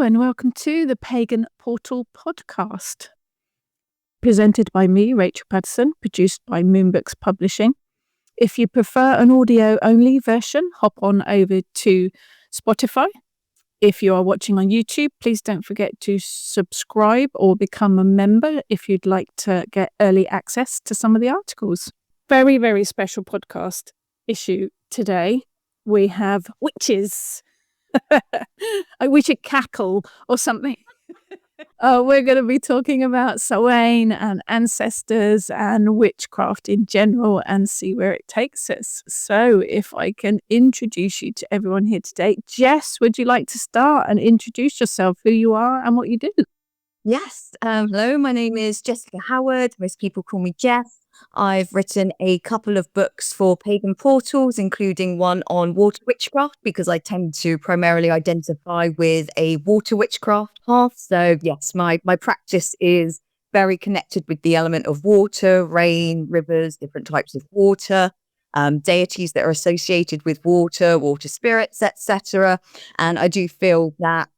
and welcome to the Pagan Portal Podcast, presented by me, Rachel Patterson, produced by Moonbooks Publishing. If you prefer an audio-only version, hop on over to Spotify. If you are watching on YouTube, please don't forget to subscribe or become a member if you'd like to get early access to some of the articles. Very, very special podcast issue today. We have witches. We should cackle or something. We're going to be talking about Samhain and ancestors and witchcraft in general and see where it takes us. So if I can introduce you to everyone here today. Jess, would you like to start and introduce yourself, who you are and what you do? Yes. Hello, my name is Jessica Howard. Most people call me Jess. I've written a couple of books for Pagan Portals, including one on water witchcraft, because I tend to primarily identify with a water witchcraft path. So yes, my practice is very connected with the element of water, rain, rivers, different types of water, deities that are associated with water spirits, etc. And I do feel that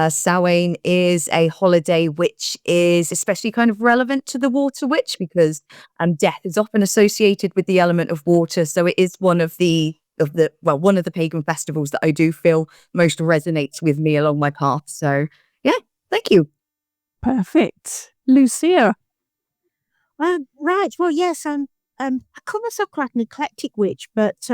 Samhain is a holiday which is especially kind of relevant to the water witch, because death is often associated with the element of water. So it is one of the pagan festivals that I do feel most resonates with me along my path. So yeah, thank you. Perfect. Lucya. Right. Well, yes, I call myself quite an eclectic witch, but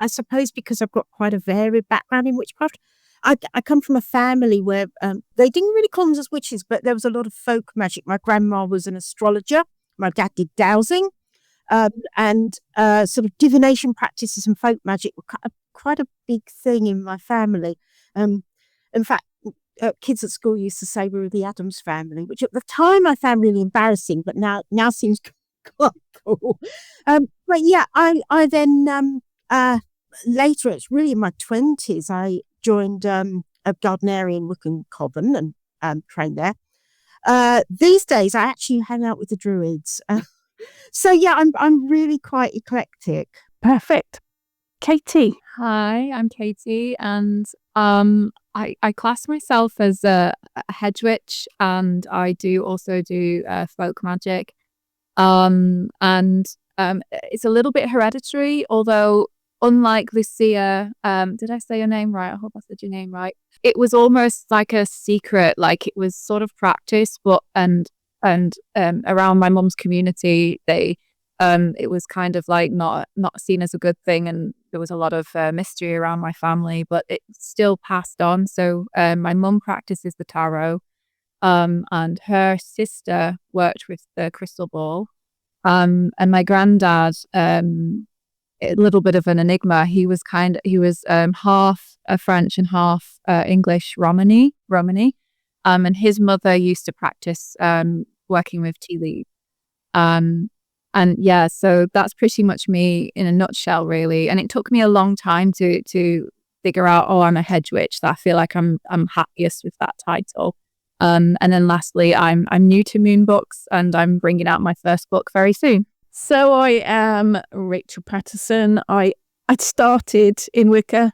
I suppose because I've got quite a varied background in witchcraft, I come from a family where they didn't really call them as witches, but there was a lot of folk magic. My grandma was an astrologer. My dad did dowsing, and sort of divination practices and folk magic were quite a big thing in my family. In fact, kids at school used to say we were the Addams family, which at the time I found really embarrassing, but now seems quite cool. But yeah, I then later, it's really in my 20s, I joined a Gardnerian Wiccan coven and trained there. These days, I actually hang out with the Druids. So yeah, I'm really quite eclectic. Perfect. Katie. Hi, I'm Katie, and I class myself as a hedge witch, and I also do folk magic. And it's a little bit hereditary, although unlike Lucya, did I say your name right? I hope I said your name right. It was almost like a secret, like it was sort of practice, but and around my mum's community, it was kind of like not seen as a good thing, and there was a lot of mystery around my family, but it still passed on. So my mum practices the tarot, and her sister worked with the crystal ball, and my granddad, a little bit of an enigma. He was half French and half English Romany. And his mother used to practice working with tea leaves. And yeah, so that's pretty much me in a nutshell, really. And it took me a long time to figure out, I'm a hedge witch. So I feel like I'm happiest with that title. And then lastly, I'm new to Moonbooks, and I'm bringing out my first book very soon. So I am Rachel Patterson. I started in Wicca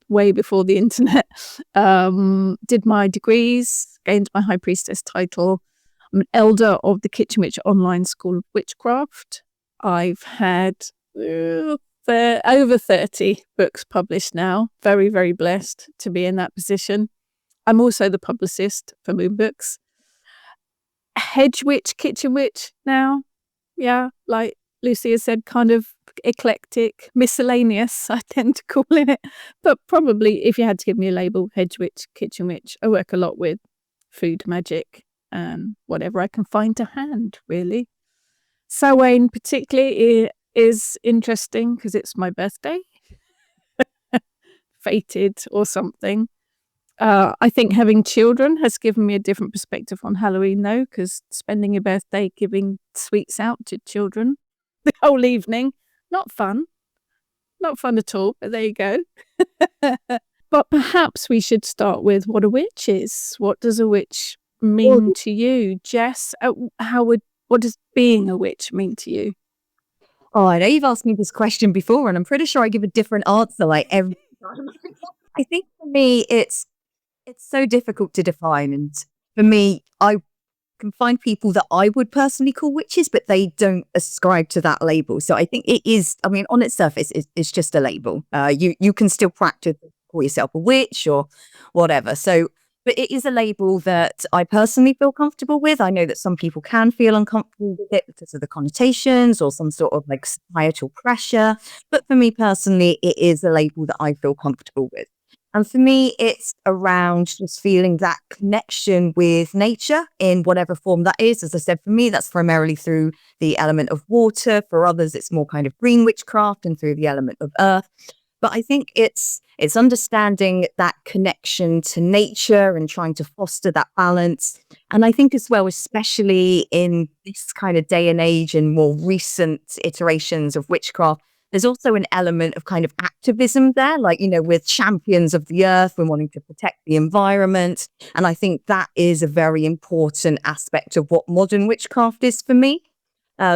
way before the internet. Did my degrees, gained my High Priestess title. I'm an elder of the Kitchen Witch Online School of Witchcraft. I've had over 30 books published now. Very, very blessed to be in that position. I'm also the publicist for Moonbooks. Hedge witch, kitchen witch now. Yeah, like Lucya said, kind of eclectic, miscellaneous, I tend to call it. But probably, if you had to give me a label, hedge witch, kitchen witch, I work a lot with food magic and whatever I can find to hand, really. Samhain particularly is interesting because it's my birthday. Fated or something. I think having children has given me a different perspective on Halloween, though, because spending your birthday giving sweets out to children the whole evening, not fun at all, but there you go. But perhaps we should start with what a witch is. What does a witch mean to you, Jess? What does being a witch mean to you? Oh, I know you've asked me this question before, and I'm pretty sure I give a different answer like every time. I think for me, it's It's so difficult to define. And for me, I can find people that I would personally call witches, but they don't ascribe to that label. So I think it is, I mean, on its surface, it's just a label. You can still practice, call yourself a witch or whatever. So, but it is a label that I personally feel comfortable with. I know that some people can feel uncomfortable with it because of the connotations or some sort of like societal pressure. But for me personally, it is a label that I feel comfortable with. And for me, it's around just feeling that connection with nature in whatever form that is. As I said, for me, that's primarily through the element of water. For others, it's more kind of green witchcraft and through the element of earth. But I think it's understanding that connection to nature and trying to foster that balance. And I think as well, especially in this kind of day and age and more recent iterations of witchcraft, there's also an element of kind of activism there, like, you know, with champions of the earth and wanting to protect the environment. And I think that is a very important aspect of what modern witchcraft is for me.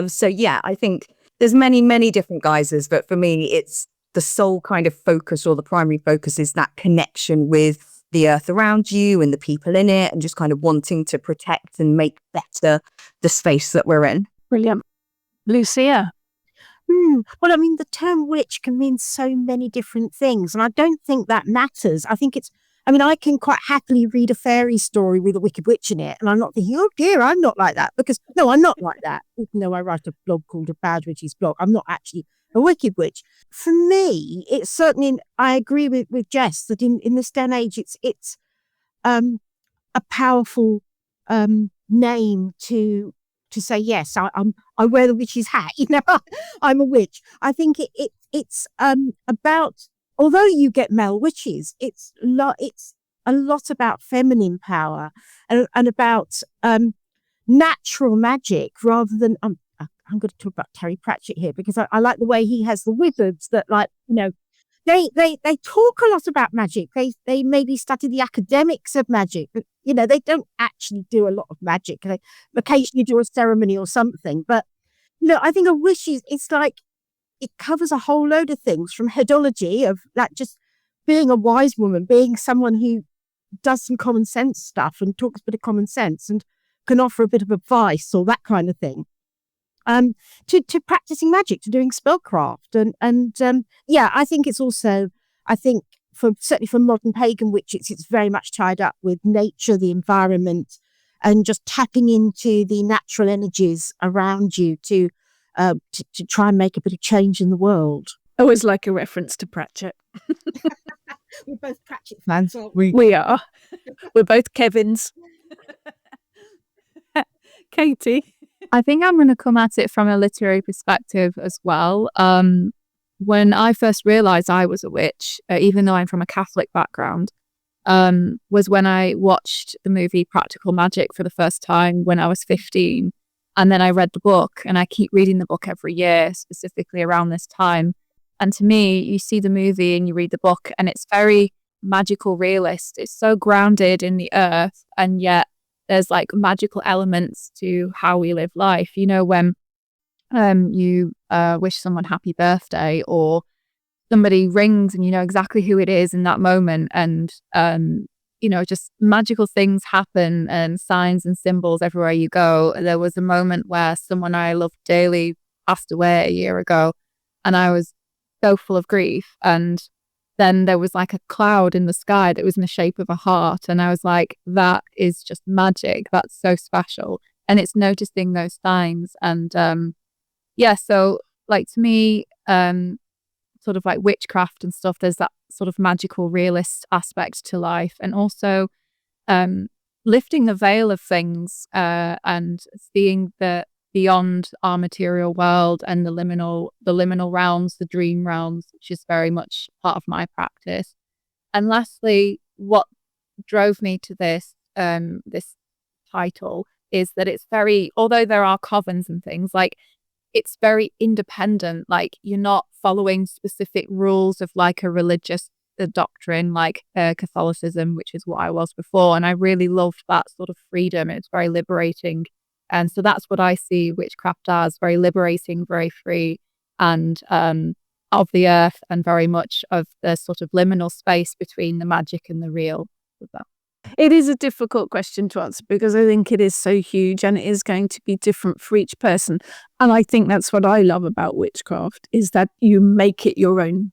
So yeah, I think there's many, many different guises, but for me, it's the sole kind of focus or the primary focus is that connection with the earth around you and the people in it and just kind of wanting to protect and make better the space that we're in. Brilliant. Lucya? Well, I mean, the term witch can mean so many different things, and I don't think that matters. I think I can quite happily read a fairy story with a wicked witch in it, and I'm not thinking, oh dear, I'm not like that, because no, I'm not like that. Even though I write a blog called A Bad Witch's Blog, I'm not actually a wicked witch. For me, it's certainly, I agree with Jess that in this day and age, it's a powerful name to say, yes, I wear the witch's hat, you know, I'm a witch. I think it's about, although you get male witches, it's a lot about feminine power and about natural magic rather than, I'm going to talk about Terry Pratchett here because I like the way he has the wizards that, like, you know, they talk a lot about magic. They maybe study the academics of magic, but you know, they don't actually do a lot of magic. They occasionally do a ceremony or something. But you know, I think a wish it's like it covers a whole load of things, from headology of like just being a wise woman, being someone who does some common sense stuff and talks a bit of common sense and can offer a bit of advice or that kind of thing. To practicing magic, to doing spellcraft, and yeah, I think it's also, I think certainly for modern pagan witches, it's very much tied up with nature, the environment, and just tapping into the natural energies around you to try and make a bit of change in the world. I always like a reference to Pratchett. We're both Pratchett fans, aren't we? We are. We're both Kevins. Katie? I think I'm going to come at it from a literary perspective as well. When I first realised I was a witch, even though I'm from a Catholic background, was when I watched the movie Practical Magic for the first time when I was 15. And then I read the book, and I keep reading the book every year, specifically around this time. And to me, you see the movie and you read the book, and it's very magical realist. It's so grounded in the earth, and yet there's like magical elements to how we live life. You know, when you wish someone happy birthday, or somebody rings and you know exactly who it is in that moment, and you know, just magical things happen and signs and symbols everywhere you go. There was a moment where someone I loved dearly passed away a year ago, and I was so full of grief, and then there was like a cloud in the sky that was in the shape of a heart, and I was like, that is just magic. That's so special. And it's noticing those signs. And yeah, so like to me, sort of like witchcraft and stuff, there's that sort of magical realist aspect to life, and also lifting the veil of things and seeing the beyond our material world and the liminal realms, the dream realms, which is very much part of my practice. And lastly, what drove me to this title is that it's very, although there are covens and things, like it's very independent. Like you're not following specific rules of like a religious doctrine like Catholicism, which is what I was before. And I really loved that sort of freedom. It's very liberating. And so that's what I see witchcraft as, very liberating, very free, and of the earth, and very much of the sort of liminal space between the magic and the real with that. It is a difficult question to answer because I think it is so huge and it is going to be different for each person. And I think that's what I love about witchcraft, is that you make it your own.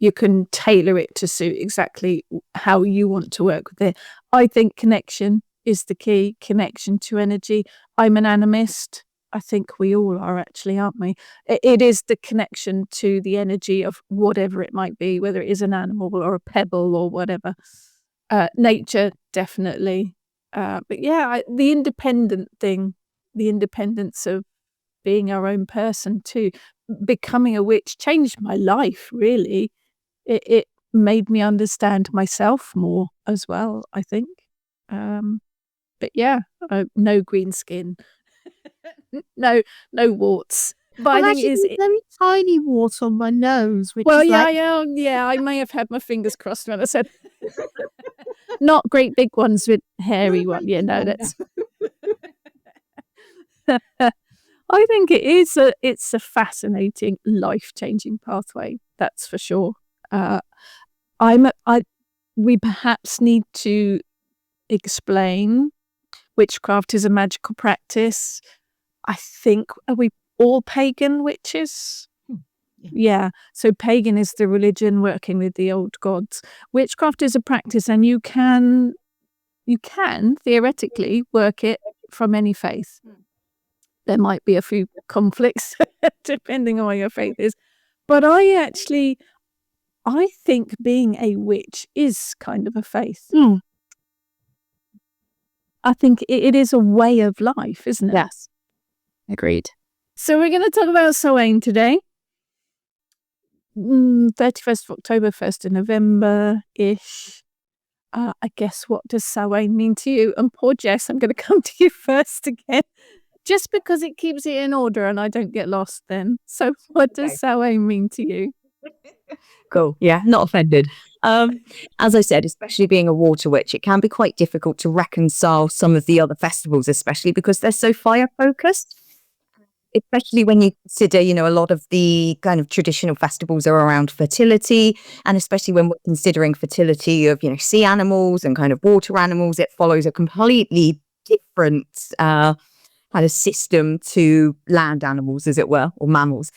You can tailor it to suit exactly how you want to work with it. I think connection is the key, connection to energy. I'm an animist. I think we all are, actually, aren't we? It is the connection to the energy of whatever it might be, whether it is an animal or a pebble or whatever. Nature, definitely. But yeah, the independent thing, the independence of being our own person too. Becoming a witch changed my life, really. It made me understand myself more as well, I think. But yeah, no green skin, no warts. But I've I think actually got a very tiny wart on my nose, which well, is yeah, like, I may have had my fingers crossed when I said not great big ones with hairy Not a one. great Yeah, big no, one, that's. I think it's a fascinating, life-changing pathway. That's for sure. We perhaps need to explain witchcraft is a magical practice. I think, are we all pagan witches? Yeah. So pagan is the religion working with the old gods. Witchcraft is a practice, and you can theoretically work it from any faith. There might be a few conflicts depending on what your faith is. But I think being a witch is kind of a faith. I think it is a way of life, isn't it? Yes. Agreed. So we're going to talk about Samhain today. 31st of October, 1st of November-ish. I guess, what does Samhain mean to you? And poor Jess, I'm going to come to you first again, just because it keeps it in order and I don't get lost then. So what does Samhain mean to you? Cool. Yeah, not offended. As I said, especially being a water witch, it can be quite difficult to reconcile some of the other festivals, especially because they're so fire focused. Especially when you consider, a lot of the kind of traditional festivals are around fertility, and especially when we're considering fertility of, sea animals and kind of water animals, it follows a completely different kind of system to land animals, as it were, or mammals.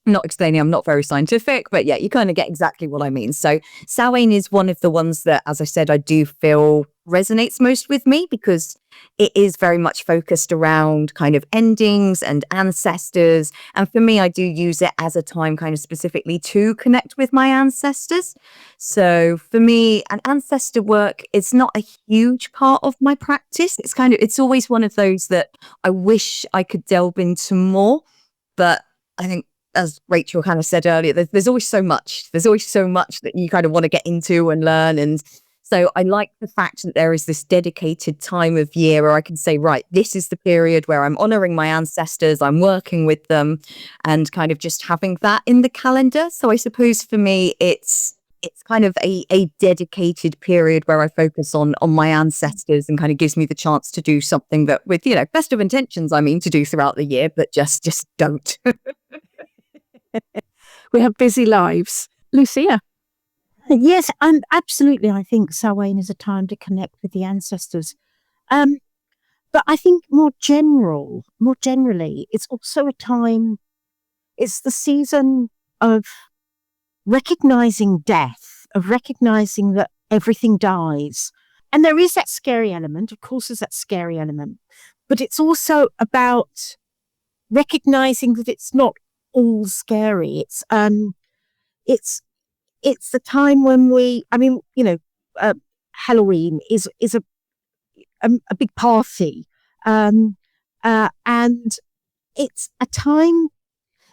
Not explaining, I'm not very scientific, but yeah, you kind of get exactly what I mean. So Samhain is one of the ones that, as I said, I do feel resonates most with me because it is very much focused around kind of endings and ancestors. And for me, I do use it as a time kind of specifically to connect with my ancestors. So for me, an ancestor work is not a huge part of my practice. It's always one of those that I wish I could delve into more, but I think, as Rachel kind of said earlier, there's always so much. There's always so much that you kind of want to get into and learn. And so I like the fact that there is this dedicated time of year where I can say, right, this is the period where I'm honoring my ancestors, I'm working with them, and kind of just having that in the calendar. So I suppose for me, it's kind of a dedicated period where I focus on my ancestors and kind of gives me the chance to do something that, with, best of intentions, I mean, to do throughout the year, but just don't. We have busy lives. Lucya? yes, absolutely. I think Samhain is a time to connect with the ancestors. But I think more generally, it's also a time, it's the season of recognizing death, of recognizing that everything dies. And there is that scary element, of course, there's that scary element, but it's also about recognizing that it's not all scary. It's the time when Halloween is a big party, and it's a time.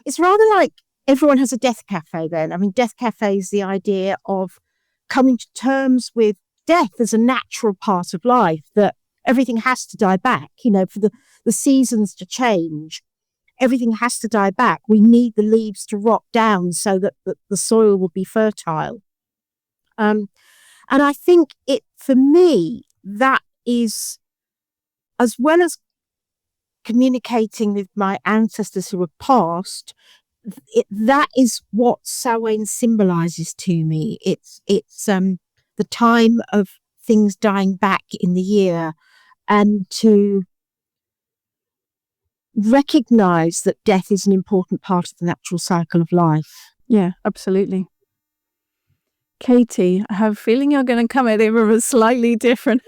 It's rather like everyone has a death cafe. Then, death cafe is the idea of coming to terms with death as a natural part of life. That everything has to die back. For the seasons to change. Everything has to die back. We need the leaves to rot down so that the soil will be fertile. And I think for me, that is, as well as communicating with my ancestors who have passed, that is what Samhain symbolizes to me. It's the time of things dying back in the year, and to recognize that death is an important part of the natural cycle of life. Yeah, absolutely. Katie, I have a feeling you're going to come at it from a slightly different.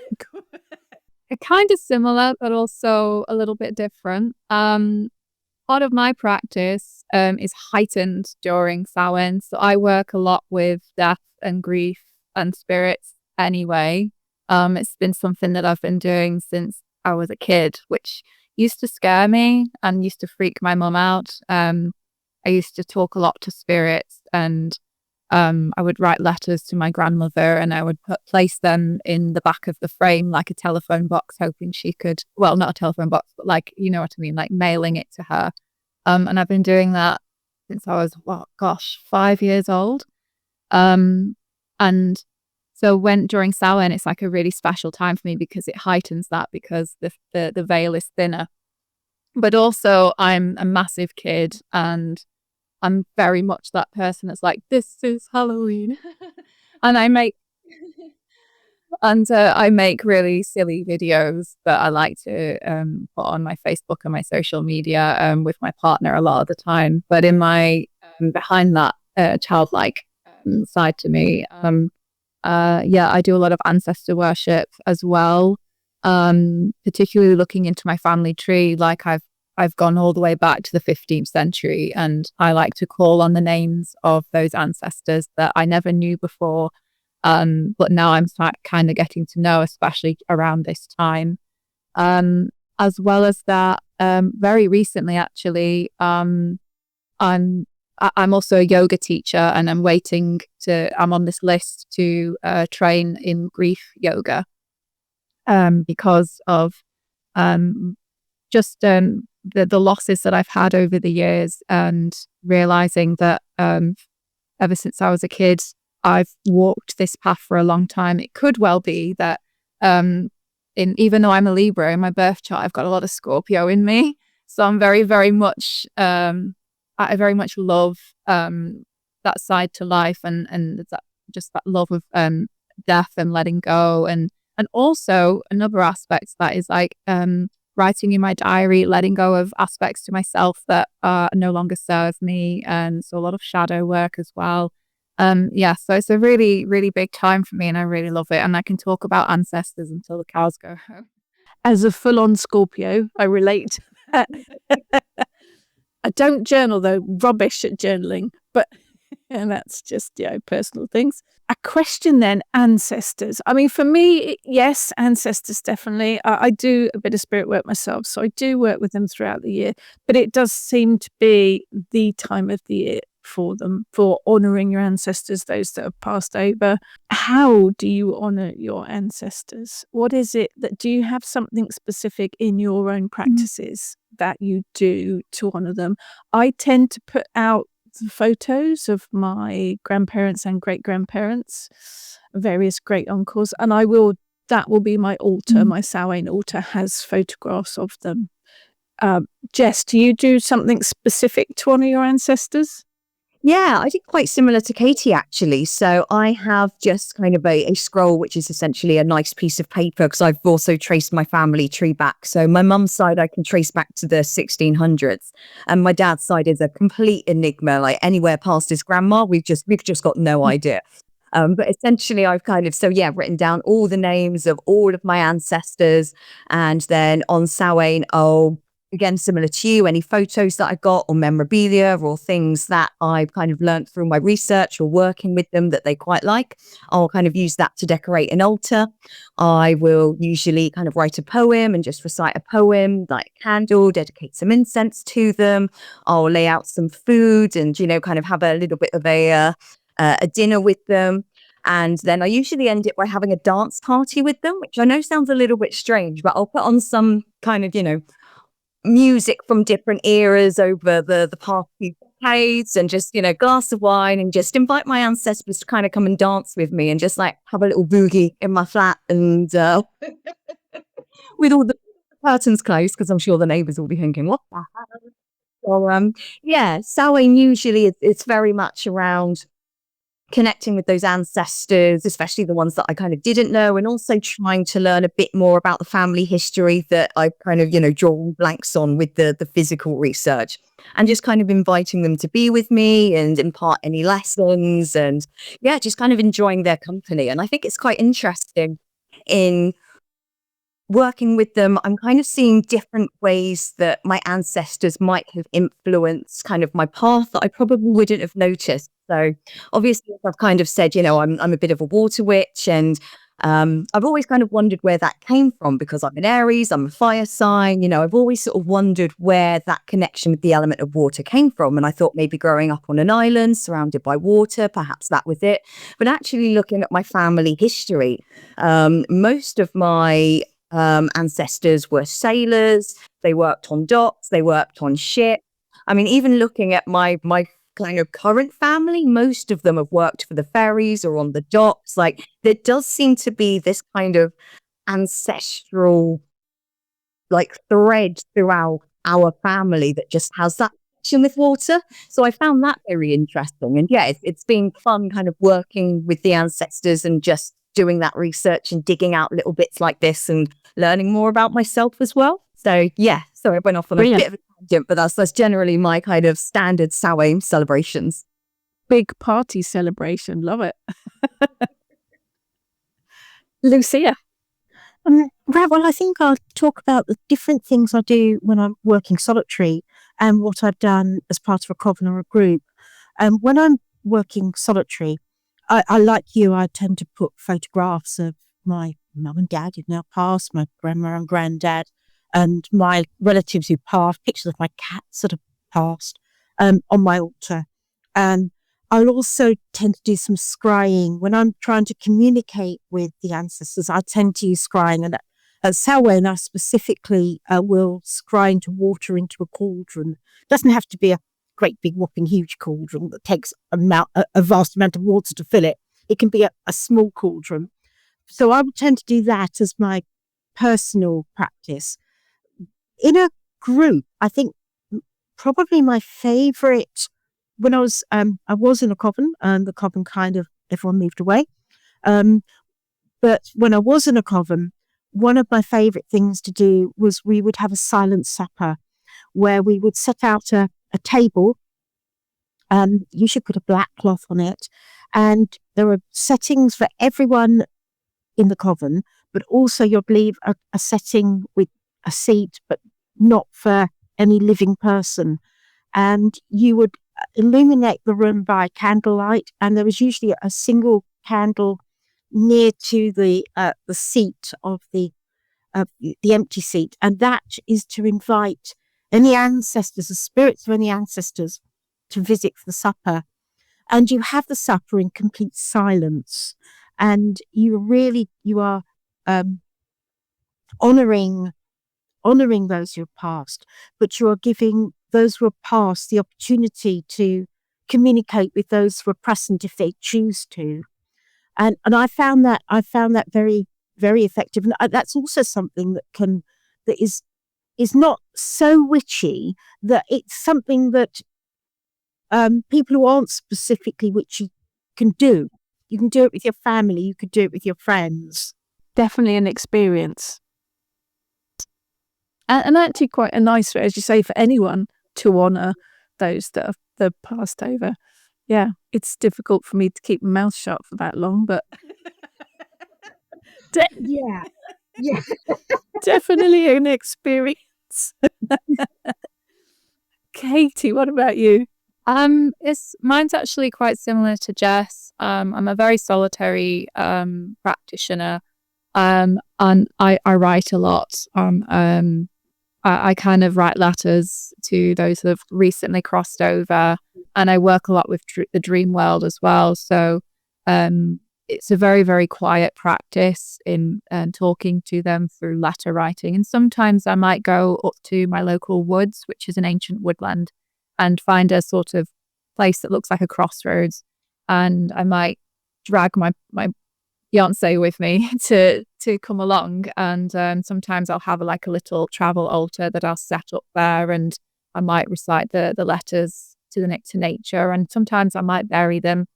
Kind of similar, but also a little bit different. Part of my practice is heightened during Samhain. So I work a lot with death and grief and spirits anyway. It's been something that I've been doing since I was a kid, which used to scare me and used to freak my mum out. I used to talk a lot to spirits, and I would write letters to my grandmother, and I would place them in the back of the frame like a telephone box, hoping she could, well, not a telephone box, but like, you know what I mean, like mailing it to her. And I've been doing that since I was, 5 years old. And so during Samhain, it's like a really special time for me because it heightens that, because the veil is thinner. But also I'm a massive kid, and I'm very much that person that's like, this is Halloween. And I make really silly videos that I like to put on my Facebook and my social media with my partner a lot of the time. But in my behind that childlike side to me, I do a lot of ancestor worship as well, particularly looking into my family tree. Like I've gone all the way back to the 15th century, and I like to call on the names of those ancestors that I never knew before. But now I'm kind of getting to know, especially around this time. As well as that, very recently, actually, I'm also a yoga teacher, and I'm on this list to train in grief yoga, because of just the losses that I've had over the years, and realizing that ever since I was a kid, I've walked this path for a long time. It could well be that even though I'm a Libra in my birth chart, I've got a lot of Scorpio in me. So I'm very, very much, I very much love that side to life, and that love of death and letting go. And also another aspect that is like writing in my diary, letting go of aspects to myself that no longer serve me. And so a lot of shadow work as well. So it's a really, really big time for me, and I really love it. And I can talk about ancestors until the cows go home. As a full-on Scorpio, I relate to that. I don't journal, though. Rubbish at journaling, but and that's just personal things. A question then, ancestors. I mean, for me, yes, ancestors definitely. I do a bit of spirit work myself, so I do work with them throughout the year. But it does seem to be the time of the year for them, for honouring your ancestors, those that have passed over. How do you honour your ancestors? What is it do you have something specific in your own practices that you do to honour them? I tend to put out the photos of my grandparents and great-grandparents, various great uncles, and that will be my altar. My Samhain altar has photographs of them. Jess, do you do something specific to honour your ancestors? Yeah, I think quite similar to Katie, actually. So I have just kind of a scroll, which is essentially a nice piece of paper, because I've also traced my family tree back. So my mum's side, I can trace back to the 1600s. And my dad's side is a complete enigma, like anywhere past his grandma. We've just got no idea. But essentially I've written down all the names of all of my ancestors. And then on Samhain, again, similar to you, any photos that I got or memorabilia or things that I've kind of learned through my research or working with them that they quite like, I'll kind of use that to decorate an altar. I will usually kind of write a poem and just recite a poem, light a candle, dedicate some incense to them. I'll lay out some food and, kind of have a little bit of a dinner with them. And then I usually end it by having a dance party with them, which I know sounds a little bit strange, but I'll put on some kind of, music from different eras over the past few decades, and just glass of wine, and just invite my ancestors to kind of come and dance with me, and just like have a little boogie in my flat, and with all the curtains closed, because I'm sure the neighbours will be thinking, what the hell? So Samhain usually it's very much around connecting with those ancestors, especially the ones that I kind of didn't know, and also trying to learn a bit more about the family history that I kind of, drawn blanks on with the physical research, and just kind of inviting them to be with me and impart any lessons, and yeah, just kind of enjoying their company. And I think it's quite interesting in working with them. I'm kind of seeing different ways that my ancestors might have influenced kind of my path that I probably wouldn't have noticed. So obviously, as I've kind of said, I'm a bit of a water witch, and I've always kind of wondered where that came from, because I'm an Aries, I'm a fire sign. I've always sort of wondered where that connection with the element of water came from. And I thought maybe growing up on an island surrounded by water, perhaps that was it. But actually looking at my family history, most of my ancestors were sailors. They worked on docks, they worked on ships. I mean, even looking at my kind of current family, most of them have worked for the ferries or on the docks. Like, there does seem to be this kind of ancestral thread throughout our family that just has that connection with water. So I found that very interesting. And yeah, it's been fun kind of working with the ancestors and just doing that research and digging out little bits like this and learning more about myself as well. So yeah, sorry, I went off on a bit of a tangent, but that's generally my kind of standard Samhain celebrations. Big party celebration. Love it. Lucya. Right, well, I think I'll talk about the different things I do when I'm working solitary and what I've done as part of a coven or a group. When I'm working solitary, I like you, I tend to put photographs of my mum and dad who've now passed, my grandma and granddad, and my relatives who passed, pictures of my cats that have passed, on my altar. And I'll also tend to do some scrying. When I'm trying to communicate with the ancestors, I tend to use scrying. And at Samhain, I specifically will scry into water into a cauldron. It doesn't have to be a great big whopping huge cauldron that takes a vast amount of water to fill it. It can be a small cauldron. So I would tend to do that as my personal practice. In a group, I think probably my favorite, when I was in a coven, and the coven kind of, everyone moved away. But when I was in a coven, one of my favorite things to do was we would have a silent supper where we would set out a table. You should put a black cloth on it. And there are settings for everyone in the coven, but also you'll leave a setting with a seat, but not for any living person. And you would illuminate the room by candlelight. And there was usually a single candle near to the seat of the empty seat. And that is to invite any ancestors, the spirits of any ancestors, to visit for the supper. And you have the supper in complete silence. And you are honoring those who have passed, but you are giving those who have passed the opportunity to communicate with those who are present if they choose to. And I found that very, very effective. And that's also something that is not so witchy, that it's something that people who aren't specifically witchy can do. You can do it with your family. You could do it with your friends. Definitely an experience. And actually quite a nice way, as you say, for anyone to honour those that have passed over. Yeah, it's difficult for me to keep my mouth shut for that long, but Yeah. definitely an experience. Katie, what about you? Mine's actually quite similar to Jess. I'm a very solitary practitioner, and I write a lot. I kind of write letters to those who have recently crossed over, and I work a lot with the dream world as well. So it's a very, very quiet practice in talking to them through letter writing. And sometimes I might go up to my local woods, which is an ancient woodland, and find a sort of place that looks like a crossroads. And I might drag my fiance with me to come along. And sometimes I'll have a little travel altar that I'll set up there, and I might recite the letters to nature. And sometimes I might bury them.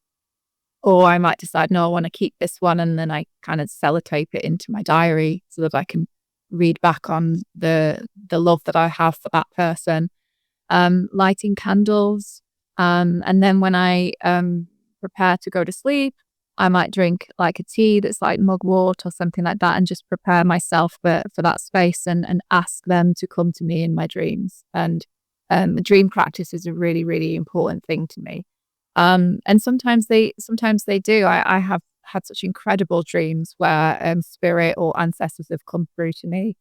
Or I might decide, no, I want to keep this one, and then I kind of sellotape it into my diary so that I can read back on the love that I have for that person. Lighting candles, and then when I prepare to go to sleep, I might drink like a tea that's like mugwort or something like that, and just prepare myself for that space, and ask them to come to me in my dreams. And the dream practice is a really, really important thing to me. And sometimes they do. I have had such incredible dreams where spirit or ancestors have come through to me.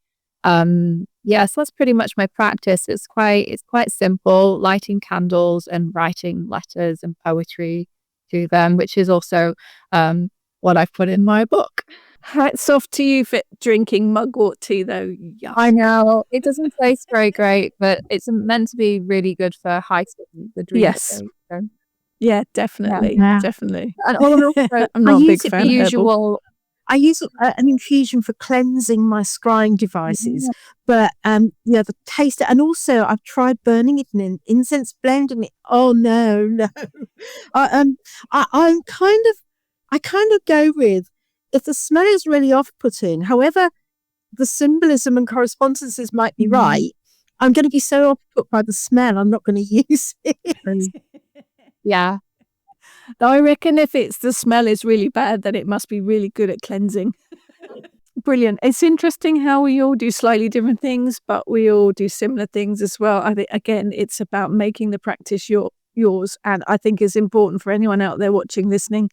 Yeah, so that's pretty much my practice. It's quite simple, lighting candles and writing letters and poetry to them, which is also what I've put in my book. Hats off to you for drinking mugwort tea, though. Yuck. I know it doesn't taste very great, but it's meant to be really good for heightening the dream. Yes. State, so. Yeah, definitely. Yeah. Definitely. And also, I'm not a big fan of herbal. usual. I use an infusion for cleansing my scrying devices, but the taste, and also I've tried burning it in an incense blend, and oh no, I kind of go with, if the smell is really off-putting, however the symbolism and correspondences might be right, I'm going to be so off-put by the smell, I'm not going to use it. Yeah. I reckon if it's the smell is really bad, then it must be really good at cleansing. Brilliant. It's interesting how we all do slightly different things, but we all do similar things as well. I think, again, it's about making the practice yours. And I think it's important for anyone out there watching, listening.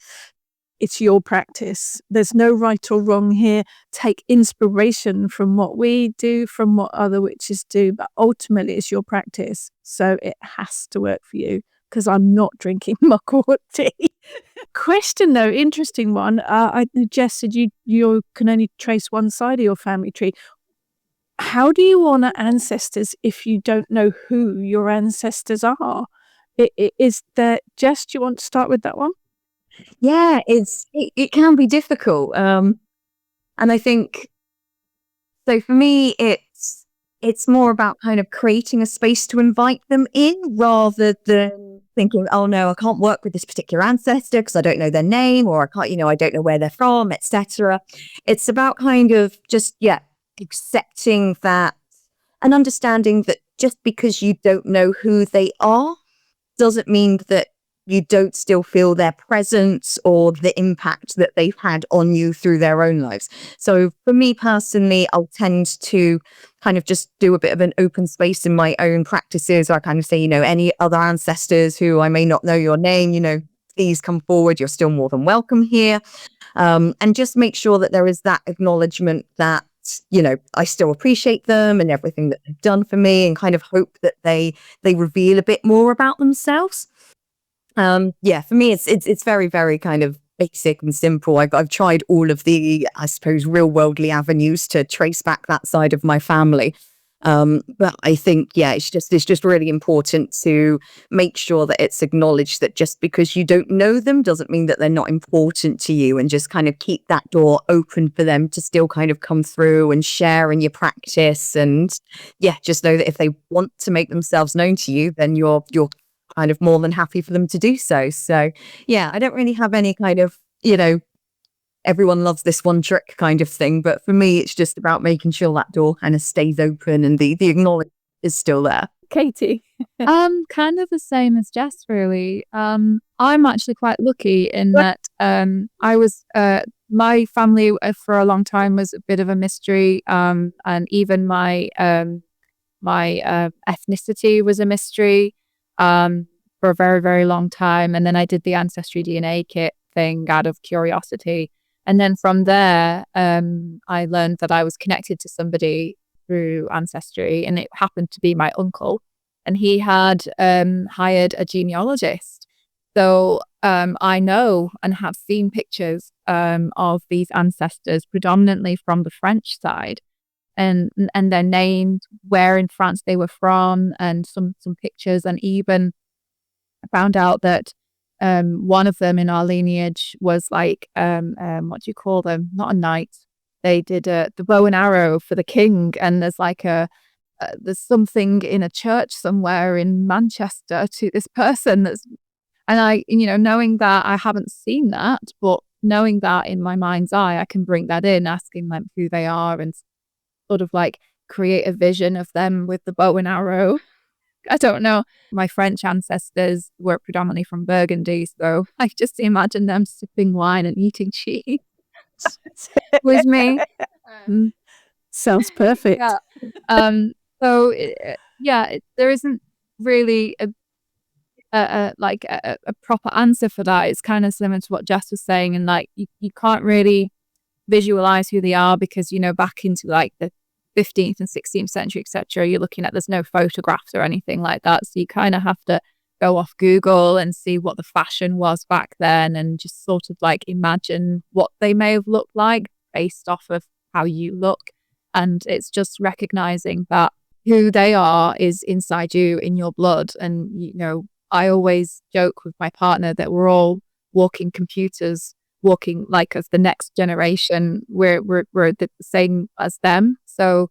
It's your practice. There's no right or wrong here. Take inspiration from what we do, from what other witches do, but ultimately it's your practice. So it has to work for you, because I'm not drinking mugwort tea. Question though, interesting one. Jess said you can only trace one side of your family tree. How do you honour ancestors if you don't know who your ancestors are? Is there, Jess, do you want to start with that one? Yeah, it can be difficult. And I think, so for me, it's more about kind of creating a space to invite them in, rather than thinking, oh no, I can't work with this particular ancestor because I don't know their name, or I can't, I don't know where they're from, etc. It's about kind of just, accepting that and understanding that just because you don't know who they are doesn't mean that you don't still feel their presence or the impact that they've had on you through their own lives. So for me personally, I'll tend to kind of just do a bit of an open space in my own practices. I kind of say, any other ancestors who I may not know your name, please come forward. You're still more than welcome here. And just make sure that there is that acknowledgement that, I still appreciate them and everything that they've done for me, and kind of hope that they reveal a bit more about themselves. For me, it's very, very kind of basic and simple. I've tried all of the, I suppose, real worldly avenues to trace back that side of my family. But I think, it's just really important to make sure that it's acknowledged that just because you don't know them doesn't mean that they're not important to you, and just kind of keep that door open for them to still kind of come through and share in your practice. And just know that if they want to make themselves known to you, then you're kind of more than happy for them to do so. So I don't really have any kind of, everyone loves this one trick kind of thing. But for me, it's just about making sure that door kind of stays open and the acknowledgement is still there. Katie? Kind of the same as Jess, really. I'm actually quite lucky in that I was, my family for a long time was a bit of a mystery. And even my ethnicity was a mystery. For a very, very long time. And then I did the Ancestry DNA kit thing out of curiosity. And then from there, I learned that I was connected to somebody through Ancestry, and it happened to be my uncle. And he had hired a genealogist. So I know and have seen pictures of these ancestors, predominantly from the French side. And they're named, where in France they were from, and some pictures, and even found out that one of them in our lineage was like what do you call them? Not a knight. They did the bow and arrow for the king, and there's like there's something in a church somewhere in Manchester to this person that's And I, knowing that I haven't seen that, but knowing that in my mind's eye, I can bring that in, asking them who they are and sort of like create a vision of them with the bow and arrow. I don't know. My French ancestors were predominantly from Burgundy, so I just imagine them sipping wine and eating cheese with me. Sounds perfect. Yeah. So there isn't really a proper answer for that. It's kind of similar to what Jess was saying, and like you can't really visualize who they are because back into like the 15th and 16th century, etc. You're looking at there's no photographs or anything like that, so you kind of have to go off Google and see what the fashion was back then, and just sort of like imagine what they may have looked like based off of how you look. And it's just recognizing that who they are is inside you, in your blood. And I always joke with my partner that we're all walking computers, walking like as the next generation. We're the same as them. So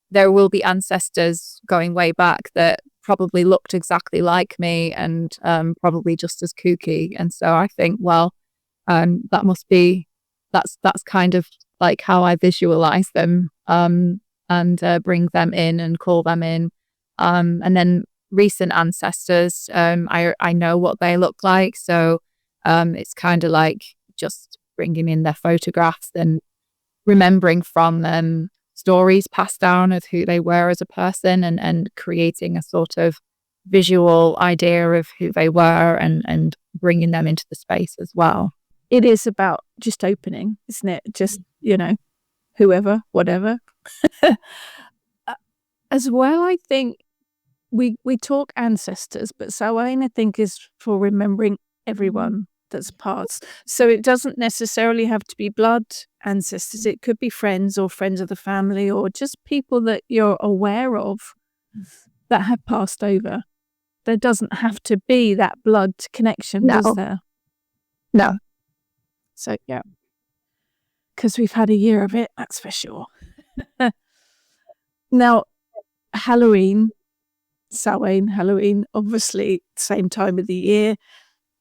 there will be ancestors going way back that probably looked exactly like me and probably just as kooky. And so I think, that's kind of like how I visualize them and bring them in and call them in. And then recent ancestors, I know what they look like. So it's kind of like just bringing in their photographs and remembering from them stories passed down of who they were as a person, and creating a sort of visual idea of who they were and bringing them into the space as well. It is about just opening, isn't it? Just, whoever, whatever. As well, I think we talk ancestors, but Samhain, I think, is for remembering everyone that's passed. So it doesn't necessarily have to be blood ancestors. It could be friends or friends of the family, or just people that you're aware of that have passed over. There doesn't have to be that blood connection, does there? No. So, yeah. Because we've had a year of it, that's for sure. Now, Samhain, Halloween, obviously, same time of the year.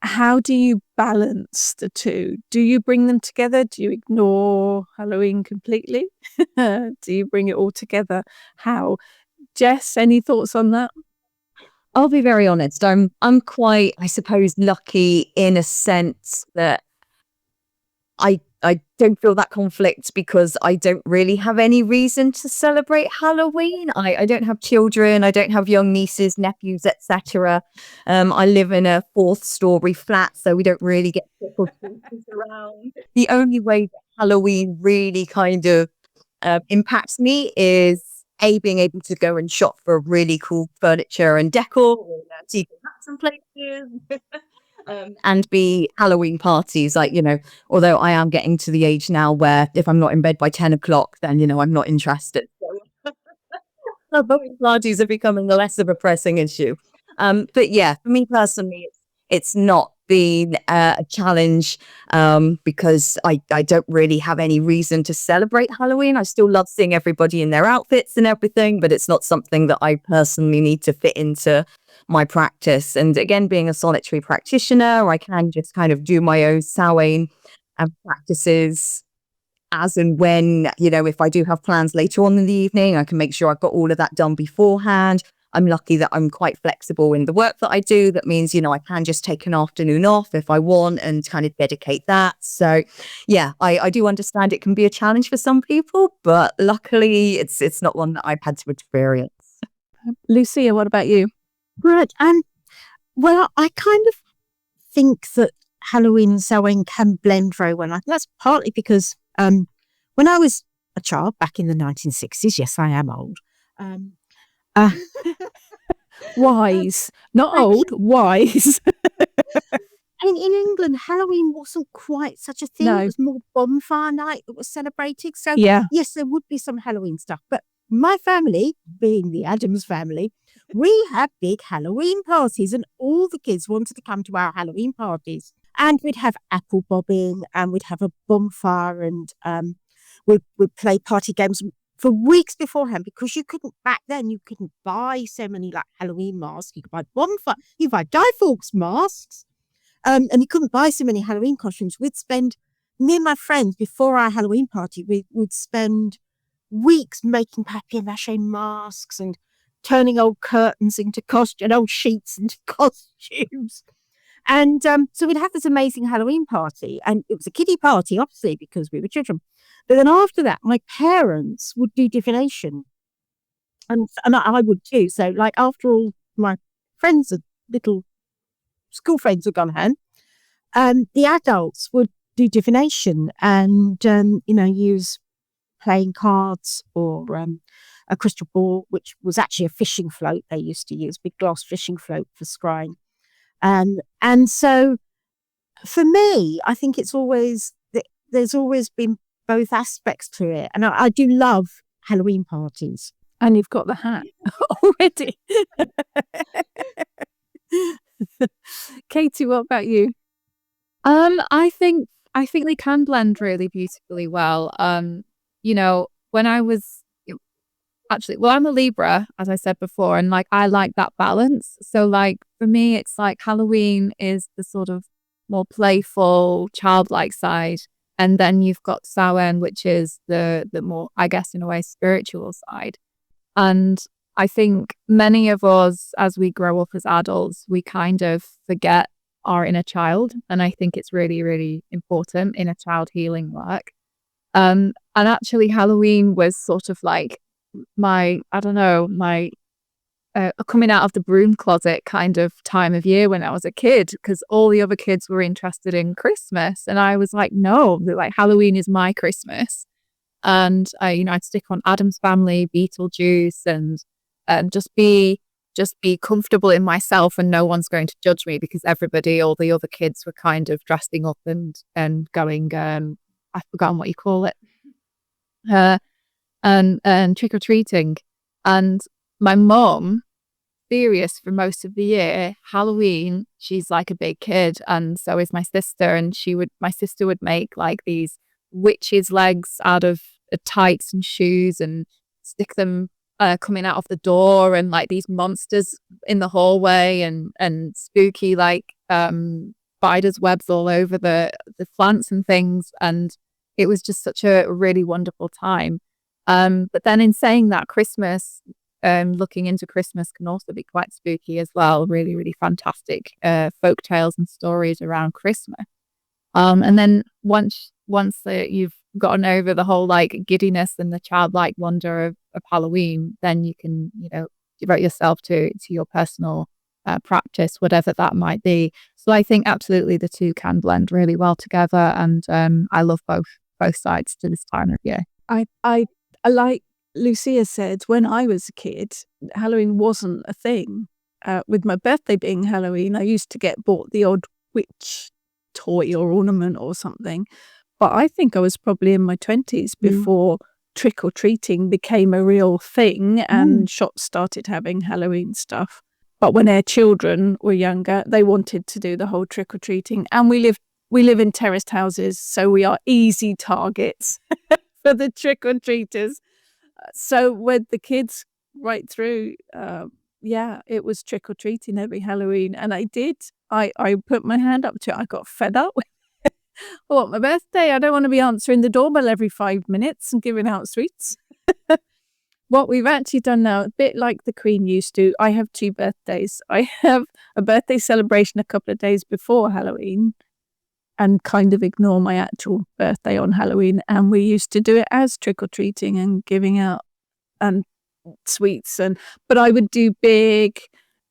How do you balance the two? Do you bring them together? Do you ignore Halloween completely? Do you bring it all together? How? Jess, any thoughts on that? I'll be very honest. I'm quite, I suppose, lucky in a sense that I don't feel that conflict because I don't really have any reason to celebrate Halloween. I don't have children. I don't have young nieces, nephews, etc. I live in a 4th-story flat, so we don't really get people around. The only way that Halloween really kind of impacts me is being able to go and shop for really cool furniture and decor, so you can have some places. And be Halloween parties, like, although I am getting to the age now where if I'm not in bed by 10 o'clock, then, I'm not interested. So Halloween parties are becoming less of a pressing issue. But yeah, for me personally, it's not been a challenge because I don't really have any reason to celebrate Halloween. I still love seeing everybody in their outfits and everything, but it's not something that I personally need to fit into my practice. And again, being a solitary practitioner, I can just kind of do my own Samhain practices as and when, if I do have plans later on in the evening, I can make sure I've got all of that done beforehand. I'm lucky that I'm quite flexible in the work that I do. That means, I can just take an afternoon off if I want and kind of dedicate that. So yeah, I do understand it can be a challenge for some people, but luckily it's not one that I've had to experience. Lucya, what about you? Right. Well, I kind of think that Halloween and Samhain can blend very well. I think that's partly because when I was a child back in the 1960s, yes, I am old. Wise, not old, wise. In England, Halloween wasn't quite such a thing. No. It was more bonfire night that was celebrated. So Yeah. yes, there would be some Halloween stuff. But my family, being the Addams family, we had big Halloween parties and all the kids wanted to come to our Halloween parties. And we'd have apple bobbing and we'd have a bonfire and we'd play party games for weeks beforehand because back then you couldn't buy so many like Halloween masks. You could buy bonfire, you could buy Guy Fawkes masks. And you couldn't buy so many Halloween costumes. Me and my friends, before our Halloween party, we would spend weeks making papier-mâché masks and turning old curtains into costumes, and old sheets into costumes. And so we'd have this amazing Halloween party, and it was a kiddie party, obviously, because we were children. But then after that, my parents would do divination, and I would too. So, like, after all my friends, little school friends were gone home, the adults would do divination and use playing cards or a crystal ball, which was actually a fishing float they used to use, big glass fishing float for scrying. And so for me, I think there's always been both aspects to it. And I do love Halloween parties. And you've got the hat already. Katie, what about you? I think they can blend really beautifully well. When I was I'm a Libra, as I said before, and like I like that balance. So like for me, it's like Halloween is the sort of more playful, childlike side, and then you've got Samhain, which is the more, I guess, in a way, spiritual side. And I think many of us, as we grow up as adults, we kind of forget our inner child, and I think it's really, really important inner child healing work. And actually, Halloween was sort of like my coming out of the broom closet kind of time of year when I was a kid, because all the other kids were interested in Christmas, and I was like, no, like Halloween is my Christmas. And I'd stick on Addams Family, Beetlejuice, and just be comfortable in myself, and no one's going to judge me because all the other kids were kind of dressing up and going, I've forgotten what you call it, and trick-or-treating. And my mum, serious for most of the year, Halloween, she's like a big kid, and so is my sister, and my sister would make like these witches' legs out of tights and shoes and stick them coming out of the door, and like these monsters in the hallway, and spooky like spiders' webs all over the plants and things. And it was just such a really wonderful time. But then in saying that, Christmas, looking into Christmas can also be quite spooky as well. Really, really fantastic folk tales and stories around Christmas. And then once you've gotten over the whole like giddiness and the childlike wonder of Halloween, then you can, devote yourself to your personal practice, whatever that might be. So I think absolutely the two can blend really well together, and I love both sides to this time of year. I like Lucya said, when I was a kid, Halloween wasn't a thing. With my birthday being Halloween, I used to get bought the odd witch toy or ornament or something. But I think I was probably in my 20s before trick-or-treating became a real thing and shops started having Halloween stuff. But when our children were younger, they wanted to do the whole trick-or-treating. And we live in terraced houses, so we are easy targets for the trick-or-treaters. So with the kids right through, it was trick-or-treating every Halloween. And I put my hand up to it. I got fed up with what, my birthday? I don't want to be answering the doorbell every 5 minutes and giving out sweets. What we've actually done now, a bit like the Queen used to, I have 2 birthdays. I have a birthday celebration a couple of days before Halloween and kind of ignore my actual birthday on Halloween. And we used to do it as trick-or-treating and giving out and sweets. But I would do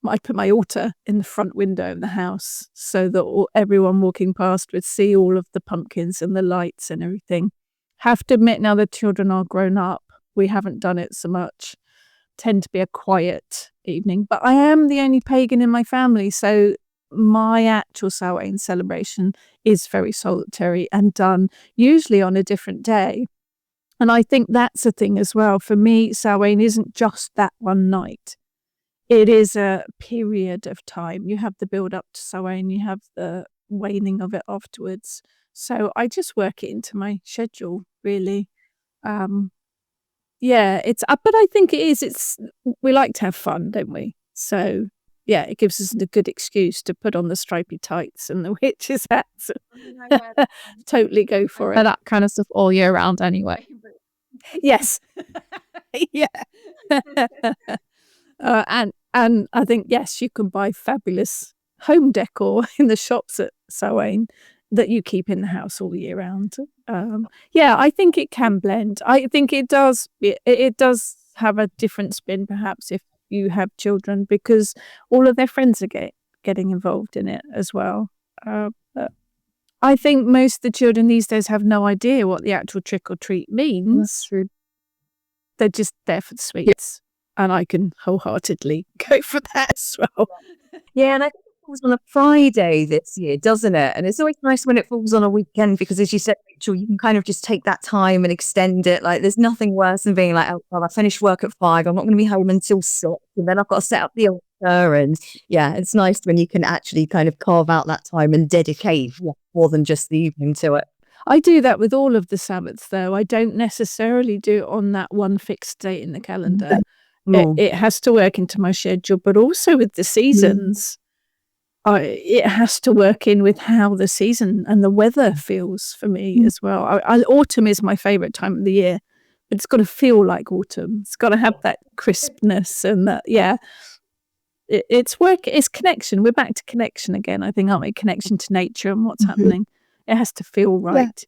I'd put my altar in the front window of the house so that everyone walking past would see all of the pumpkins and the lights and everything. Have to admit, now the children are grown up, we haven't done it so much. Tend to be a quiet evening. But I am the only pagan in my family, so my actual Samhain celebration is very solitary and done usually on a different day. And I think that's a thing as well. For me, Samhain isn't just that one night. It is a period of time. You have the build up to Samhain, you have the waning of it afterwards. So I just work it into my schedule, really. But I think it is. We like to have fun, don't we? So it gives us a good excuse to put on the stripy tights and the witch's hats. Totally go for it. That kind of stuff all year round anyway. Yes. Yeah. And I think, yes, you can buy fabulous home decor in the shops at Samhain that you keep in the house all year round. I think it can blend. I think it does. It does have a different spin, perhaps, if you have children, because all of their friends are getting involved in it as well. But I think most of the children these days have no idea what the actual trick or treat means. That's true. They're just there for the sweets. And I can wholeheartedly go for that as well. Yeah, and I think it falls on a Friday this year, doesn't it? And it's always nice when it falls on a weekend because, as you said, Rachel, you can kind of just take that time and extend it. Like, there's nothing worse than being like, oh, well, I finished work at 5. I'm not going to be home until 6. And then I've got to set up the altar. And yeah, it's nice when you can actually kind of carve out that time and dedicate more than just the evening to it. I do that with all of the Sabbaths, though. I don't necessarily do it on that one fixed date in the calendar. It has to work into my schedule, but also with the seasons, it has to work in with how the season and the weather feels for me as well. Autumn is my favourite time of the year, but it's got to feel like autumn. It's got to have that crispness and that, it's work. It's connection. We're back to connection again, I think, aren't we? Connection to nature and what's happening. It has to feel right. Yeah.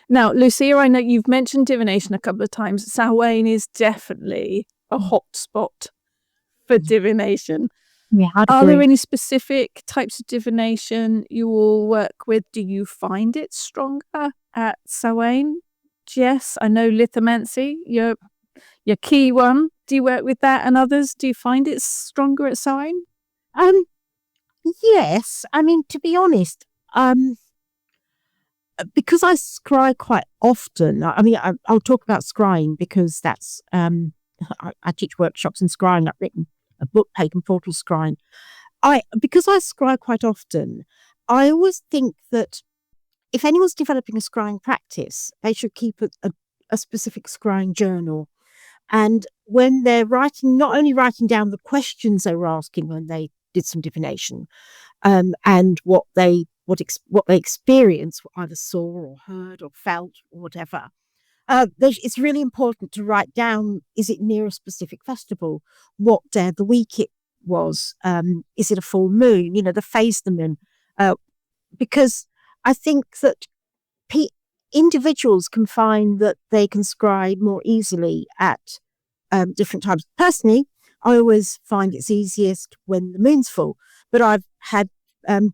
Now, Lucya, I know you've mentioned divination a couple of times. Samhain is definitely a hot spot for divination. Yeah, are there any specific types of divination you all work with? Do you find it stronger at Samhain? Jess, I know lithomancy, your key one. Do you work with that and others? Do you find it stronger at Samhain? Yes. I mean, to be honest, because I scry quite often. I mean, I'll talk about scrying because that's I teach workshops in scrying. I've written a book, Pagan Portal Scrying. Because I scry quite often, I always think that if anyone's developing a scrying practice, they should keep a specific scrying journal. And when they're writing, not only writing down the questions they were asking when they did some divination, and what they experienced, either saw or heard or felt or whatever. It's really important to write down, is it near a specific festival? What day of the week it was? Is it a full moon? The phase of the moon. Because I think that individuals can find that they can scry more easily at different times. Personally, I always find it's easiest when the moon's full, but I've had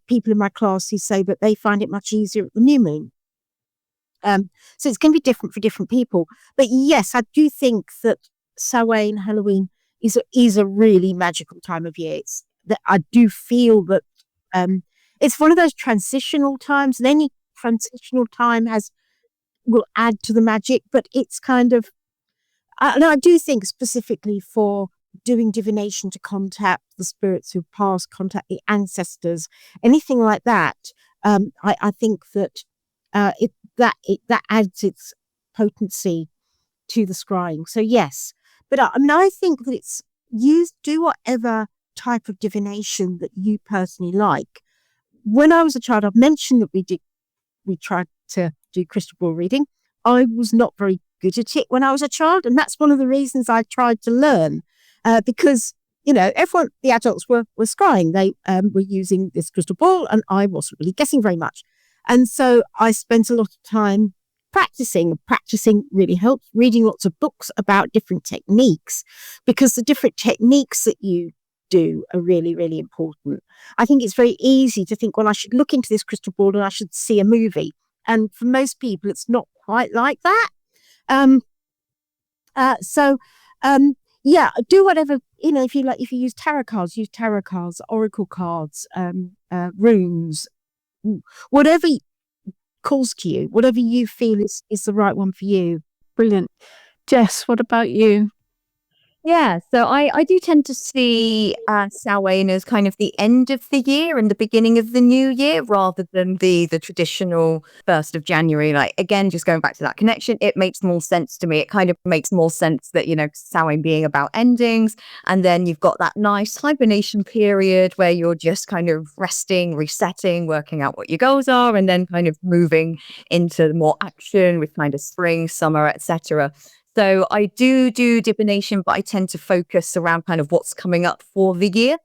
people in my class who say that they find it much easier at the new moon. So it's going to be different for different people. But yes, I do think that Samhain, Halloween is a really magical time of year. It's that I do feel that it's one of those transitional times, and any transitional time will add to the magic. But it's kind of, I do think specifically for doing divination to contact the spirits who passed, contact the ancestors, anything like that. I think that that adds its potency to the scrying. So yes, but I think that it's do whatever type of divination that you personally like. When I was a child, I've mentioned that we tried to do crystal ball reading. I was not very good at it when I was a child, and that's one of the reasons I tried to learn, because everyone, the adults were scrying. They were using this crystal ball, and I wasn't really guessing very much. And so I spent a lot of time practicing. Practicing really helps. Reading lots of books about different techniques, because the different techniques that you do are really, really important. I think it's very easy to think, well, I should look into this crystal ball and I should see a movie. And for most people, it's not quite like that. Do whatever, if you like. If you use tarot cards, oracle cards, runes, whatever calls to you, whatever you feel is the right one for you. Brilliant. Jess, what about you? Yeah, so I do tend to see Samhain as kind of the end of the year and the beginning of the new year rather than the traditional 1st of January. Like, again, just going back to that connection, it makes more sense to me. It kind of makes more sense that, Samhain being about endings, and then you've got that nice hibernation period where you're just kind of resting, resetting, working out what your goals are, and then kind of moving into more action with kind of spring, summer, etc. So I do divination, but I tend to focus around kind of what's coming up for the year.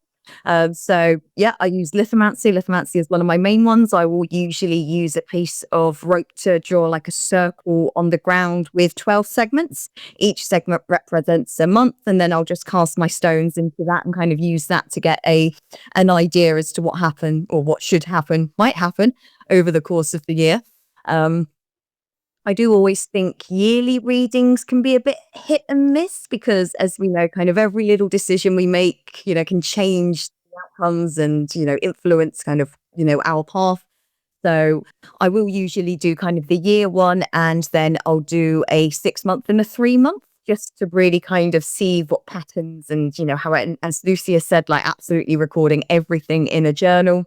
So yeah, I use lithomancy. Lithomancy is one of my main ones. I will usually use a piece of rope to draw like a circle on the ground with 12 segments. Each segment represents a month, and then I'll just cast my stones into that and kind of use that to get an idea as to what happened or what should happen, might happen over the course of the year. I do always think yearly readings can be a bit hit and miss because, as we know, kind of every little decision we make, can change the outcomes and, influence kind of, our path. So I will usually do kind of the year one, and then I'll do a 6-month and a 3-month just to really kind of see what patterns and, how it, as Lucya said, like absolutely recording everything in a journal.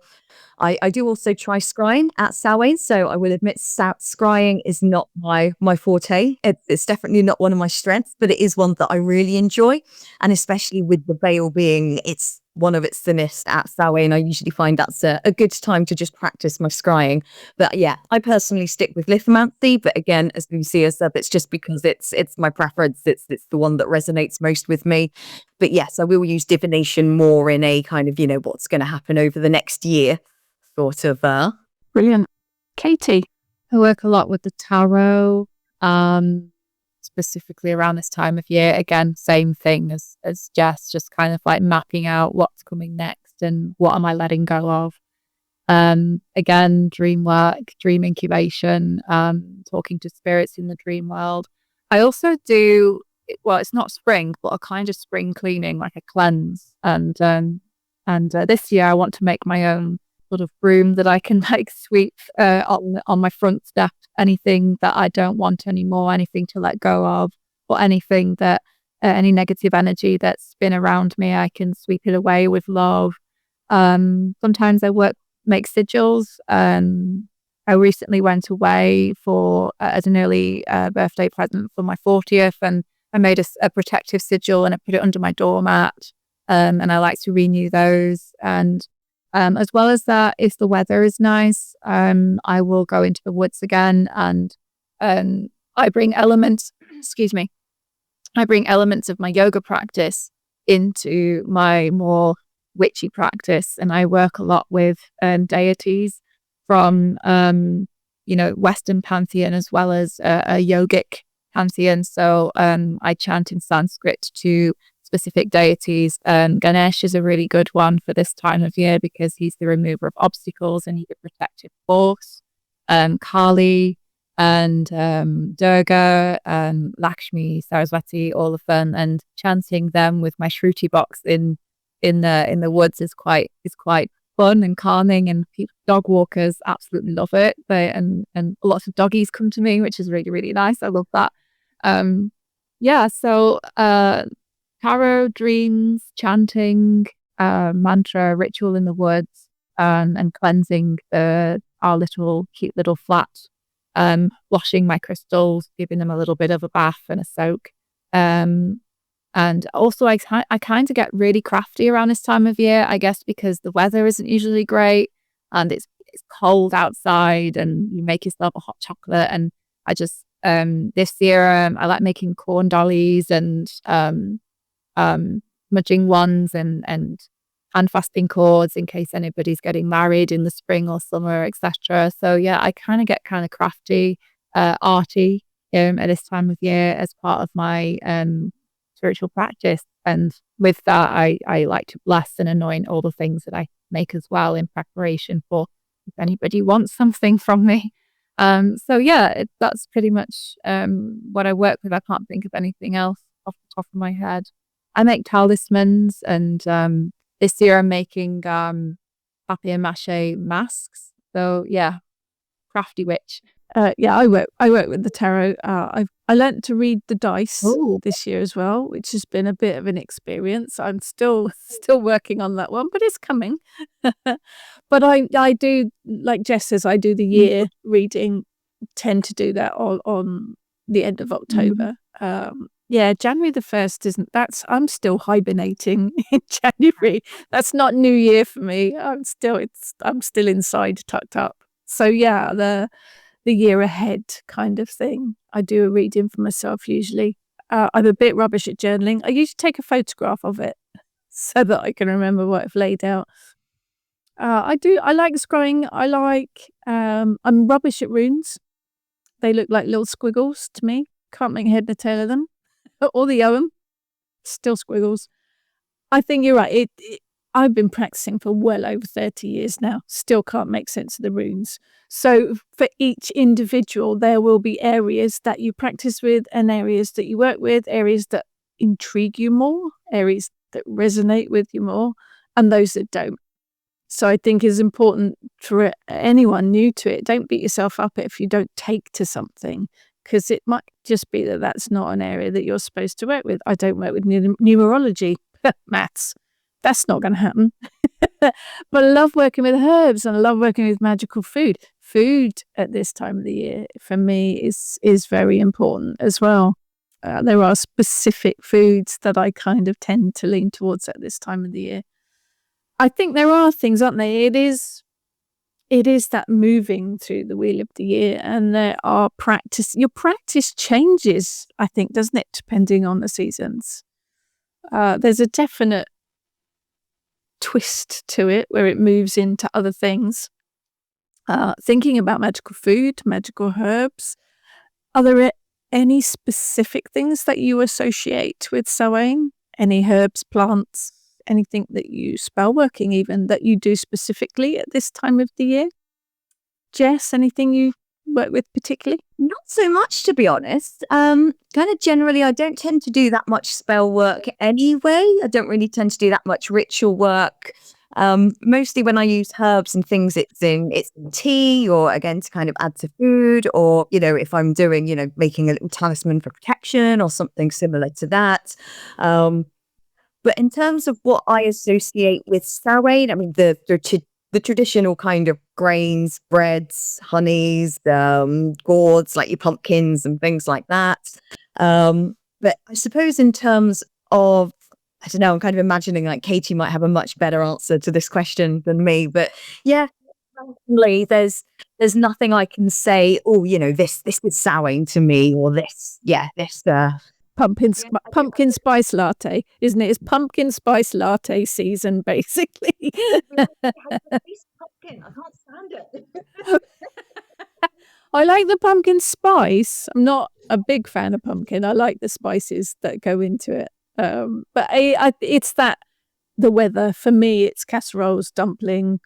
I do also try scrying at Samhain, so I will admit scrying is not my forte. It's definitely not one of my strengths, but it is one that I really enjoy, and especially with the veil being it's one of its thinnest at Samhain, I usually find that's a good time to just practice my scrying. But yeah, I personally stick with lithomancy, but again, as Lucya said, it's just because it's my preference. It's the one that resonates most with me. But yes, I will use divination more in a kind of, what's going to happen over the next year sort of. Brilliant. Katie? I work a lot with the tarot, specifically around this time of year. Again, same thing as Jess, just kind of like mapping out what's coming next and what am I letting go of. Again, dream work, dream incubation, talking to spirits in the dream world. I also do, well, it's not spring, but a kind of spring cleaning, like a cleanse. And this year I want to make my own sort of broom that I can like sweep on my front step, anything that I don't want anymore, anything to let go of, or anything that any negative energy that's been around me, I can sweep it away with love. Sometimes I make sigils. I recently went away for as an early birthday present for my 40th, and I made a protective sigil and I put it under my doormat. And I like to renew those. And as well as that, if the weather is nice, I will go into the woods again, and I bring elements, I bring elements of my yoga practice into my more witchy practice. And I work a lot with deities from, Western pantheon as well as a yogic pantheon. So I chant in Sanskrit to specific deities. Ganesh is a really good one for this time of year because he's the remover of obstacles and he's a protective force. Kali and Durga, Lakshmi, Saraswati, all of them, and chanting them with my shruti box in the woods is quite fun and calming, and dog walkers absolutely love it. And lots of doggies come to me, which is really, really nice. I love that. So tarot, dreams, chanting, mantra, ritual in the woods, and cleansing our cute little flat, washing my crystals, giving them a little bit of a bath and a soak. And also I kind of get really crafty around this time of year, I guess, because the weather isn't usually great and it's cold outside, and you make yourself a hot chocolate. And I just, this year, I like making corn dollies and smudging ones and hand fasting cords in case anybody's getting married in the spring or summer, etc. So yeah, I kind of get kind of crafty, arty at this time of year as part of my spiritual practice. And with that, I like to bless and anoint all the things that I make as well in preparation for if anybody wants something from me. So yeah, that's pretty much what I work with. I can't think of anything else off the top of my head. I make talismans, and this year I'm making papier-mâché masks. So yeah, crafty witch. I work with the tarot. I learned to read the dice this year as well, which has been a bit of an experience. I'm still working on that one, but it's coming. But I do, like Jess says, I do the year reading. Tend to do that on the end of October. January the 1st isn't. I'm still hibernating in January. That's not New Year for me. I'm still inside, tucked up. So the year ahead kind of thing. I do a reading for myself usually. I'm a bit rubbish at journaling. I usually take a photograph of it so that I can remember what I've laid out. I like scrolling. I'm rubbish at runes. They look like little squiggles to me. Can't make head nor tail of them. Or the ogham. Still squiggles. I think you're right. I've been practicing for well over 30 years now. Still can't make sense of the runes. So for each individual, there will be areas that you practice with and areas that you work with, areas that intrigue you more, areas that resonate with you more, and those that don't. So I think it's important for anyone new to it. Don't beat yourself up if you don't take to something, because it might just be that that's not an area that you're supposed to work with. I don't work with numerology, maths. That's not going to happen. But I love working with herbs and I love working with magical food. Food at this time of the year for me is very important as well. There are specific foods that I kind of tend to lean towards at this time of the year. I think there are things, aren't there? It is that moving through the wheel of the year, and there are your practice changes, I think, doesn't it, depending on the seasons. There's a definite twist to it where it moves into other things. Thinking about magical food, magical herbs, are there any specific things that you associate with Samhain? Any herbs, plants, anything that you spell working even that you do specifically at this time of the year? Jess, anything you work with particularly? Not so much, to be honest. Kind of generally, I don't tend to do that much spell work anyway. I don't really tend to do that much ritual work. Mostly when I use herbs and things, it's in tea, or again to kind of add to food, or if I'm doing making a little talisman for protection or something similar to that. But in terms of what I associate with Samhain, I mean the traditional kind of grains, breads, honeys, gourds, like your pumpkins and things like that. But I suppose in terms of, I don't know, I'm kind of imagining like Katie might have a much better answer to this question than me. But yeah, personally, there's nothing I can say, this is Samhain to me, or this. Pumpkin spice latte, isn't it? It's pumpkin spice latte season, basically. Pumpkin, I can't stand it. I like the pumpkin spice. I'm not a big fan of pumpkin. I like the spices that go into it. But it's the weather. For me, it's casseroles, dumpling,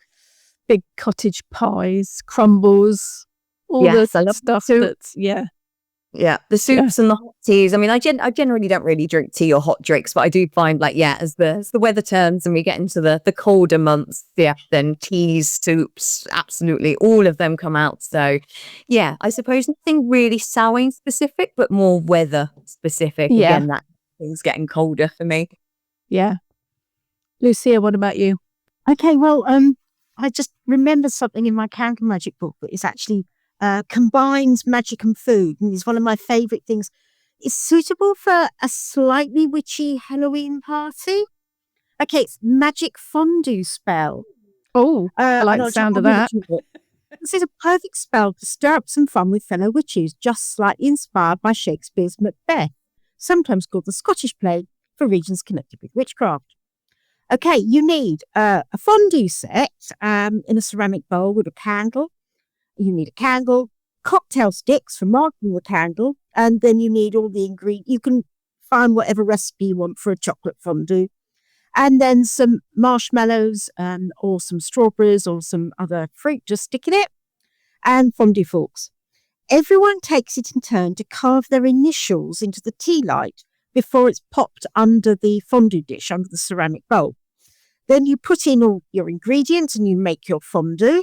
big cottage pies, crumbles, all the stuff that's, Yeah, the soups and the hot teas. I mean, I generally don't really drink tea or hot drinks, but I do find as the weather turns and we get into the colder months, then teas, soups, absolutely all of them come out. So yeah, I suppose nothing really Samhain specific, but more weather specific. Yeah. Again, that things getting colder for me. Yeah. Lucya, what about you? Okay, well, I just remember something in my candle magic book that is actually combines magic and food, and is one of my favourite things. It's suitable for a slightly witchy Halloween party. Okay, it's magic fondue spell. Oh, I like the sound of that. This is a perfect spell to stir up some fun with fellow witches, just slightly inspired by Shakespeare's Macbeth, sometimes called the Scottish play, for regions connected with witchcraft. Okay, you need a fondue set in a ceramic bowl with a candle. You need a candle, cocktail sticks for marking the candle, and then you need all the ingredients. You can find whatever recipe you want for a chocolate fondue, and then some marshmallows or some strawberries or some other fruit, just stick in it, and fondue forks. Everyone takes it in turn to carve their initials into the tea light before it's popped under the fondue dish, under the ceramic bowl. Then you put in all your ingredients and you make your fondue.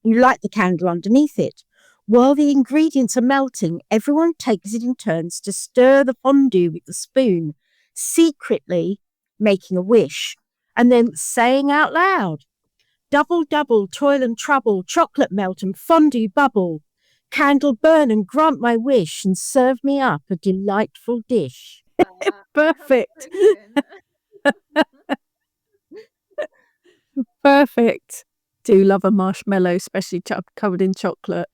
You light the candle underneath it. While the ingredients are melting, everyone takes it in turns to stir the fondue with the spoon, secretly making a wish, and then saying out loud, double, double, toil and trouble, chocolate melt and fondue bubble, candle burn and grant my wish, and serve me up a delightful dish. Perfect. Perfect. Do love a marshmallow, especially covered in chocolate.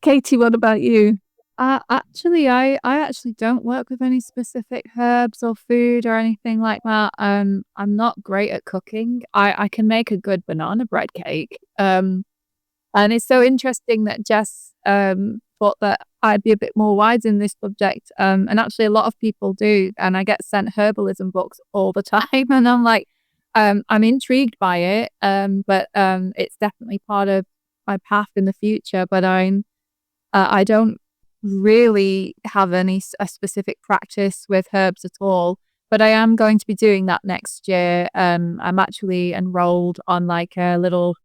Katie, what about you? Actually, I actually don't work with any specific herbs or food or anything like that. I'm not great at cooking. I can make a good banana bread cake. And it's so interesting that Jess thought that I'd be a bit more wise in this subject. And actually, a lot of people do. And I get sent herbalism books all the time, and I'm like, I'm intrigued by it. But it's definitely part of my path in the future. But I don't really have a specific practice with herbs at all, but I am going to be doing that next year. I'm actually enrolled on like a little,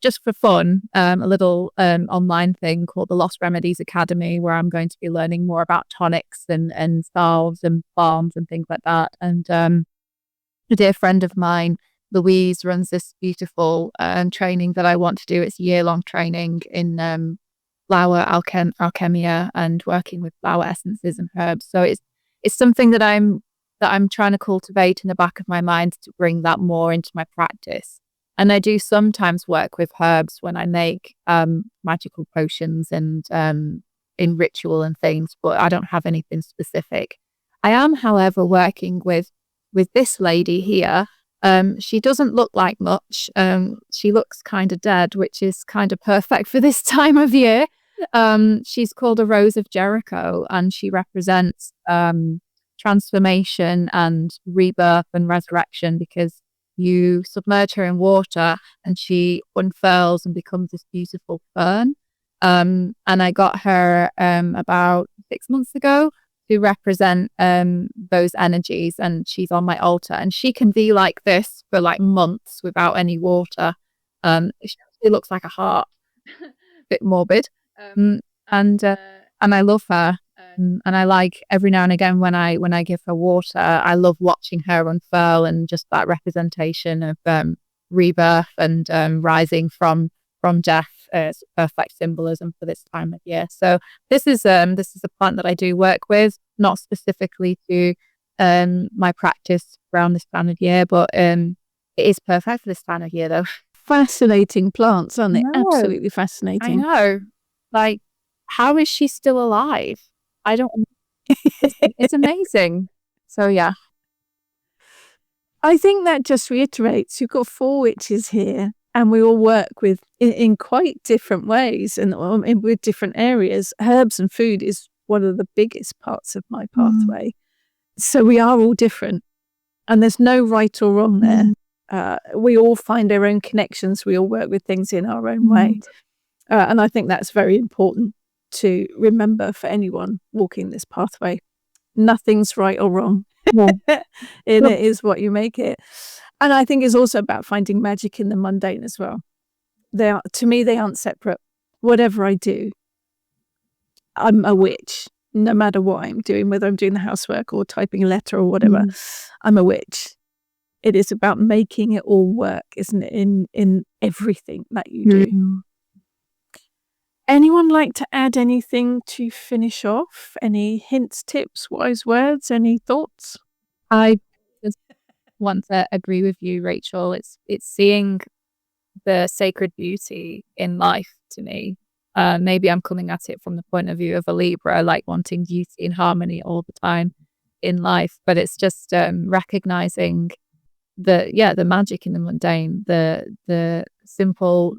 just for fun, a little online thing called the Lost Remedies Academy, where I'm going to be learning more about tonics and salves and balms and things like that. And a dear friend of mine, Louise, runs this beautiful training that I want to do. It's a year-long training in flower alchemia and working with flower essences and herbs. So it's something that I'm trying to cultivate in the back of my mind to bring that more into my practice. And I do sometimes work with herbs when I make magical potions and in ritual and things, but I don't have anything specific. I am, however, working with this lady here. She doesn't look like much. She looks kind of dead, which is kind of perfect for this time of year. She's called a Rose of Jericho, and she represents transformation and rebirth and resurrection, because you submerge her in water and she unfurls and becomes this beautiful fern. And I got her about 6 months ago to represent those energies, and she's on my altar, and she can be like this for like months without any water. She looks like a heart, a bit morbid. And I love her. And I like every now and again when I give her water, I love watching her unfurl, and just that representation of rebirth and rising from death. It's perfect symbolism for this time of year. So this is a plant that I do work with, not specifically to my practice around this time of year, but it is perfect for this time of year though. Fascinating plants, aren't they? Absolutely I fascinating. know. Like, how is she still alive? I don't. It's amazing. So yeah. I think that just reiterates you've got 4 witches here, and we all work with in quite different ways and with different areas. Herbs and food is one of the biggest parts of my pathway. So we are all different, and there's no right or wrong there. We all find our own connections. We all work with things in our own way. And I think that's very important to remember for anyone walking this pathway. Nothing's right or wrong. It is what you make it. And I think it's also about finding magic in the mundane as well. To me, they aren't separate. Whatever I do, I'm a witch, no matter what I'm doing, whether I'm doing the housework or typing a letter or whatever. I'm a witch. It is about making it all work, isn't it, in everything that you do. Anyone like to add anything to finish off? Any hints, tips, wise words, any thoughts? I just want to agree with you, Rachel. It's seeing the sacred beauty in life to me. Maybe I'm coming at it from the point of view of a Libra, like wanting beauty and harmony all the time in life. But it's just recognizing the magic in the mundane, the simple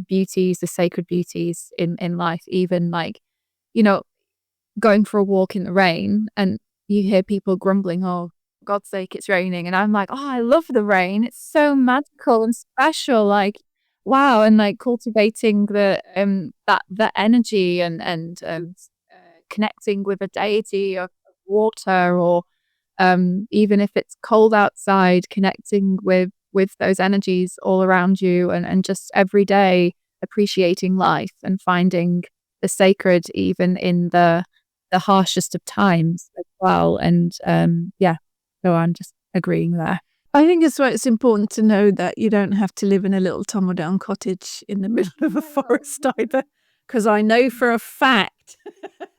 beauties, the sacred beauties in life. Even like, going for a walk in the rain and you hear people grumbling, oh, for God's sake, it's raining. And I'm like, oh, I love the rain. It's so magical and special. Like, wow. And like cultivating the energy and connecting with a deity of water, or even if it's cold outside, connecting with with those energies all around you, and just every day appreciating life and finding the sacred even in the harshest of times as well. And so I'm just agreeing there. I think it's important to know that you don't have to live in a little tumble-down cottage in the middle of a forest either, because I know for a fact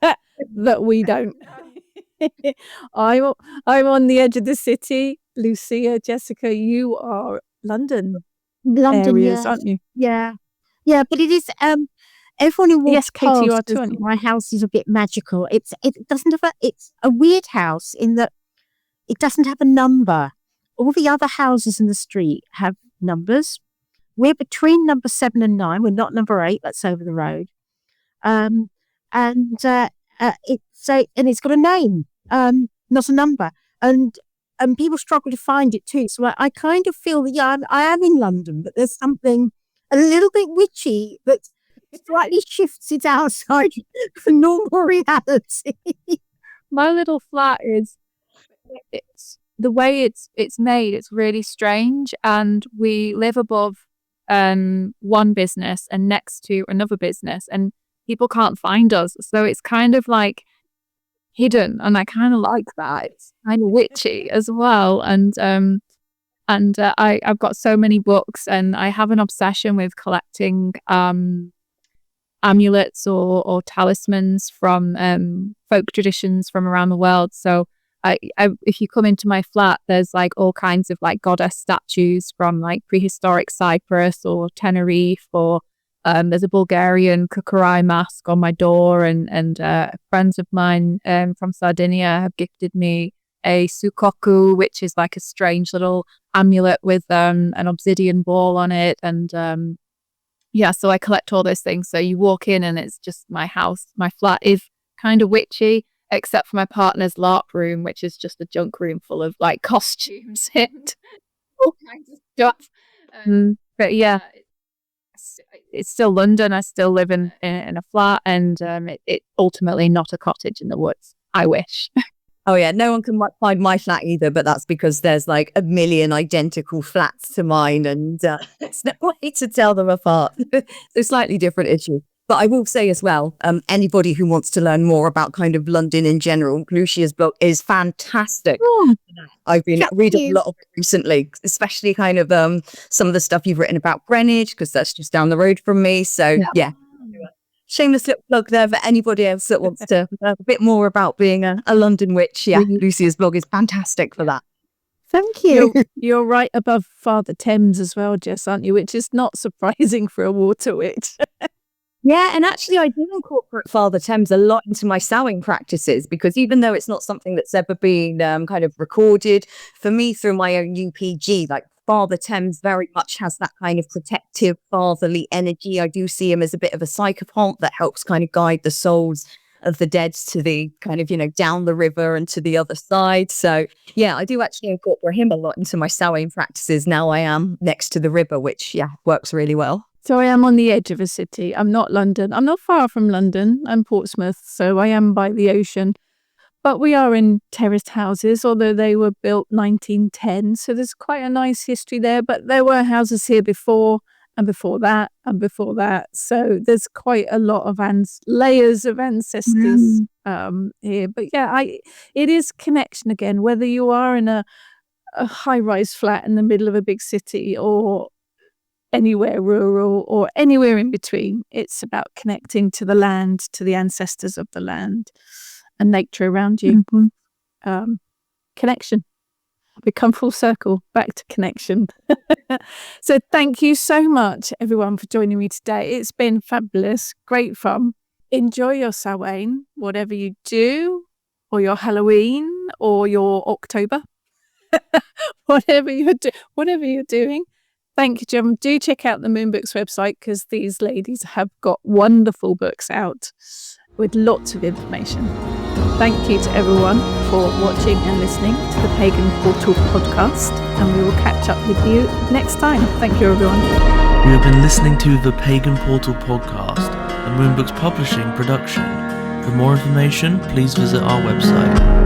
that we don't. I'm on the edge of the city. Lucya, Jessica, you are London areas, aren't you? Yeah, but it is. Everyone who walks Yes, Katie, you are past too, says aren't you? my house is a bit magical. It doesn't have it's a weird house in that it doesn't have a number. All the other houses in the street have numbers. We're between number 7 and 9. We're not number 8. That's over the road. It's got a name, not a number, and people struggle to find it too. So I kind of feel that I am in London, but there's something a little bit witchy that slightly shifts it outside the normal reality. My little flat it's the way it's made, it's really strange, and we live above one business and next to another business, and people can't find us, so it's kind of like hidden, and I kind of like that. It's kind of witchy as well, and I've got so many books, and I have an obsession with collecting amulets or talismans from folk traditions from around the world. So if you come into my flat, there's like all kinds of like goddess statues from like prehistoric Cyprus or Tenerife, or there's a Bulgarian kukuri mask on my door, and friends of mine from Sardinia have gifted me a sukoku, which is like a strange little amulet with an obsidian ball on it, and so I collect all those things. So you walk in and it's just my house. My flat is kind of witchy, except for my partner's LARP room, which is just a junk room full of like costumes and all kinds of stuff. But yeah, it's still London. I still live in a flat, and it's ultimately not a cottage in the woods. I wish. Oh yeah, no one can find my flat either, but that's because there's like a million identical flats to mine, and there's no way to tell them apart. So slightly different issue. But I will say as well, anybody who wants to learn more about kind of London in general, Lucya's blog is fantastic. I've been reading a lot of it recently, especially kind of some of the stuff you've written about Greenwich, because that's just down the road from me. So yeah. Shameless little plug there for anybody else that wants to learn a bit more about being a London witch. Yeah, Lucya's blog is fantastic for that. Thank you. You're right above Father Thames as well, Jess, aren't you? Which is not surprising for a water witch. Yeah, and actually I do incorporate Father Thames a lot into my sewing practices, because even though it's not something that's ever been kind of recorded, for me through my own UPG, like Father Thames very much has that kind of protective fatherly energy. I do see him as a bit of a psychophant that helps kind of guide the souls of the dead to the kind of, down the river and to the other side. So yeah, I do actually incorporate him a lot into my sewing practices. Now I am next to the river, which works really well. So I am on the edge of a city. I'm not London. I'm not far from London. I'm Portsmouth, so I am by the ocean. But we are in terraced houses, although they were built 1910. So there's quite a nice history there. But there were houses here before, and before that, and before that. So there's quite a lot of layers of ancestors here. But yeah, it is connection again, whether you are in a high-rise flat in the middle of a big city or anywhere rural or anywhere in between. It's about connecting to the land, to the ancestors of the land and nature around you. Connection. We come full circle back to connection. So thank you so much, everyone, for joining me today. It's been fabulous, great fun. Enjoy your Samhain, whatever you do, or your Halloween, or your October, whatever you're doing. Thank you, Jim. Do check out the Moon Books website, because these ladies have got wonderful books out with lots of information. Thank you to everyone for watching and listening to the Pagan Portal Podcast, and we will catch up with you next time. Thank you, everyone. You have been listening to the Pagan Portal Podcast, a Moon Books publishing production. For more information, please visit our website.